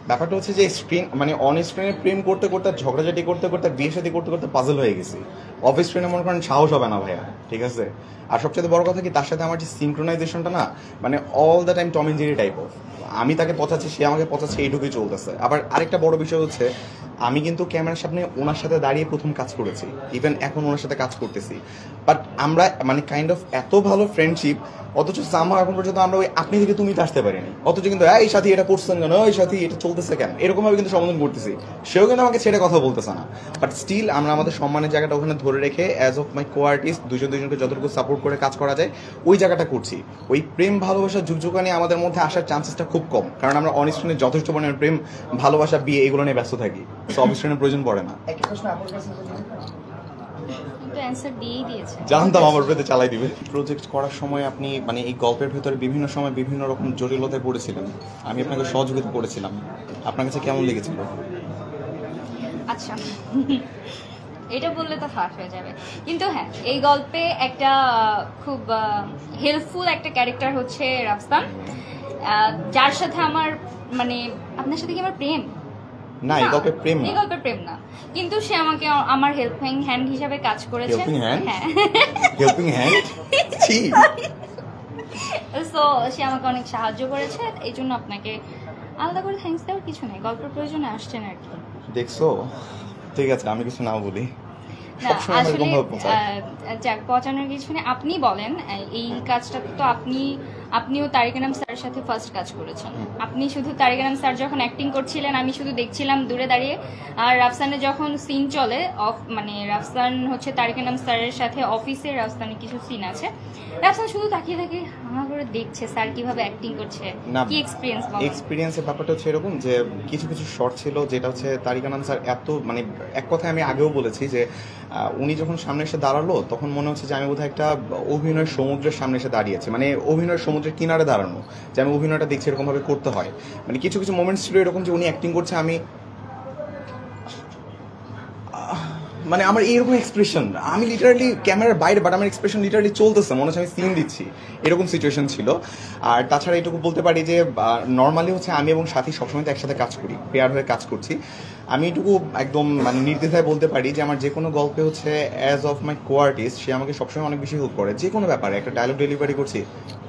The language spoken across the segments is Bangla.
ব্যাপারটা হচ্ছে যে স্ক্রিন মানে অন স্ক্রিনে প্রেম করতে করতে ঝগড়াঝাটি করতে করতে বিয়ে শাদী করতে করতে পাজল হয়ে গেছি। অফ স্ক্রিনে মনে করেন সাহস হবে না ভাইয়া, ঠিক আছে। আর সবচেয়ে বড় কথা কি, তার সাথে আমার যে সিনক্রোনাইজেশনটা না, মানে all the time Tom and Jerry type of. আমি তাকে পচাচ্ছি, সে আমাকে পচাচ্ছে, এইটুকুই চলতেছে। আবার আরেকটা বড় বিষয় হচ্ছে, আমি কিন্তু ক্যামেরার সামনে ওনার সাথে দাঁড়িয়ে প্রথম কাজ করেছি, ইভেন এখন ওনার সাথে কাজ করতেছি। বাট আমরা মানে কাইন্ড অফ এত ভালো ফ্রেন্ডশিপ, অথচ সামহাও এখন পর্যন্ত আমরা ওই আপনি থেকে তুমি আসতে পারিনি। অথচ কিন্তু এই সাথী এটা করছেন কেন, ওই সাথী এটা চলতেছে কেন, এরকম ভাবে কিন্তু সমাধান করতেছি। সেও কিন্তু আমাকে ছেড়ে কথা বলতেছে না। বাট স্টিল আমরা আমাদের সম্মানের জায়গাটা ওখানে ধরে রেখে as of my co artist দুজন দুজনকে যতটুকু সাপোর্ট করে কাজ করা যায় ওই জায়গাটা করছি। ওই প্রেম ভালোবাসা যুগযুগানি আমাদের মধ্যে আসার চান্সেসটা খুব কম, কারণ আমরা অনস্ক্রিনে যথেষ্ট পরিমাণে প্রেম ভালোবাসা বিয়ে এগুলো নিয়ে ব্যস্ত থাকি। সো অফস্ক্রিনের প্রয়োজন পড়ে না। একটা প্রশ্ন আপনার কাছে কিন্তু অ্যান্সার দিয়েই দিয়েছে। জানতাম আমার পেতে চালাই দিবে। প্রজেক্ট করার সময় আপনি মানে এই গল্পের ভেতরে বিভিন্ন সময় বিভিন্ন রকম জটিলতায় পড়েছিলেন, আমি আপনাকে সহযোগিতা করেছিলাম, আপনার কাছে কেমন লেগেছিল? আচ্ছা, এটা বললে তো ফাঁস হয়ে যাবে, কিন্তু হ্যাঁ, এই গল্পে একটা খুব হেল্পফুল একটা ক্যারেক্টার হচ্ছে রাফসান, যার সাথে আমার মানে আপনার সাথে কি আমার প্রেম না, এই গল্পে প্রেম না, এই গল্পের প্রেম না, কিন্তু সে আমাকে আমার হেল্পিং হ্যান্ড হিসাবে কাজ করেছে। Helping hand? হ্যাঁ, হেল্পিং হ্যান্ড? ছি। সো সে আমাকে অনেক সাহায্য করেছে, এই জন্য আপনাকে আলাদা করে থ্যাঙ্কস দেওয়ার কিছু নেই, গল্পের প্রয়োজনে আসছেন আর কি। দেখছো, ঠিক আছে আমি কিছু না বলি। না সবসময় আমার আসলে এরকম ভাবে পচায়। যাক, পচানোর কিছু নেই। আপনি বলেন, এই কাজটা তো আপনিও তারিক আনাম স্যারের সাথে ফার্স্ট কাজ করেছেন। আপনি শুধু তারিক আনাম স্যার যখন অ্যাক্টিং করছিলেন আমি শুধু দেখছিলাম দূরে দাঁড়িয়ে, আর রাফসানের যখন সিন চলে মানে রাফসান হচ্ছে তারিক আনাম স্যারের সাথে অফিসে, রাফসানের কিছু সিন আছে, রাফসান শুধু তাকিয়ে তাকিয়ে হাঁ করে দেখছে স্যার কিভাবে অ্যাক্টিং করছে। না, কি এক্সপিরিয়েন্স বলেন? এক্সপিরিয়েন্সের ব্যাপারটা হচ্ছে এরকম যে কিছু কিছু শর্ট ছিল যেটা হচ্ছে তারিক আনাম স্যার এত মানে এক কথায় আমি আগেও বলেছি যে উনি যখন সামনে এসে দাঁড়ালো তখন মনে হচ্ছে যে আমি বোধহয় একটা অভিনয়ের সমুদ্রের সামনে এসে দাঁড়িয়েছি, মানে অভিনয়ের সমুদ্রের কিনারে দাঁড়ানো, যে আমি অভিনয়টা দেখছি এরকম ভাবে করতে হয়। মানে কিছু কিছু মোমেন্টস ছিল এরকম যে উনি অ্যাক্টিং করছে, আমি মানে আমার এইরকম এক্সপ্রেশন, আমি লিটারালি ক্যামেরার বাইরে বাট আমার এক্সপ্রেশন লিটারালি চলতেছে, মনে হচ্ছে আমি সিন দিচ্ছি, এরকম সিচুয়েশন ছিল। আর তাছাড়া এটুকু বলতে পারি যে নর্মালি হচ্ছে আমি এবং সাথী সবসময় তো একসাথে কাজ করি, পেয়ার হয়ে কাজ করছি। আমি এটুকু একদম মানে নির্দ্বিধায় বলতে পারি যে আমার যে কোনো গল্পে হচ্ছে as of my co artist সে আমাকে সবসময় অনেক বেশি হেল্প করে, যে কোনো ব্যাপারে। একটা ডায়লগ ডেলিভারি করছি,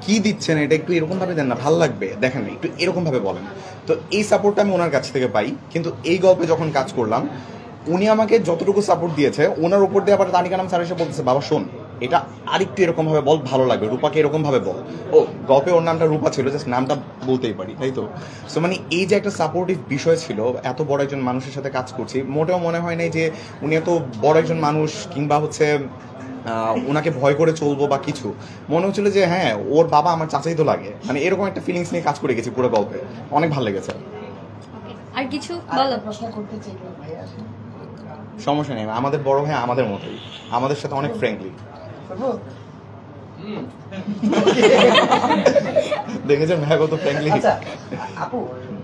কি দিচ্ছেন এটা একটু এরকম ভাবে দেন না, ভালো লাগবে, দেখেন একটু এরকম ভাবে বলেন। তো এই সাপোর্টটা আমি ওনার কাছ থেকে পাই। কিন্তু এই গল্পে যখন কাজ করলাম উনি আমাকে যতটুকু সাপোর্ট দিয়েছে ওনার উপর দিয়ে আবার তানিকা নাম স্যার এসে বলতেছে, বাবা শোন এটা আরেকটু এরকম ভাবে বল, ভালো লাগবে, রূপাকে এরকম ভাবে বল। ও গল্পে ওর নামটা রূপা ছিল, জাস্ট নামটা বলতেই পারি, তাই তো। সো মানে এই যে একটা সাপোর্টিভ বিষয় ছিল, এত বড় একজন মানুষের সাথে কাজ করছি, মোটেও মনে হয় নাই যে উনি এত বড় একজন মানুষ কিংবা হচ্ছে ওনাকে ভয় করে চলবো বা কিছু। মনে হচ্ছিল যে হ্যাঁ ওর বাবা আমার চাচাই তো লাগে, মানে এরকম একটা ফিলিংস নিয়ে কাজ করে গেছি পুরো গল্পে, অনেক ভালো লেগেছে। আর কিছু বলো? প্রশ্ন করতে চাই ভাইয়া, সমস্যা নেই, আমাদের বড় ভাই আমাদের মতোই, আমাদের সাথে অনেক ফ্র্যাঙ্কলি। দেখেছেন ভাই কত ফ্র্যাঙ্কলি। আচ্ছা আপু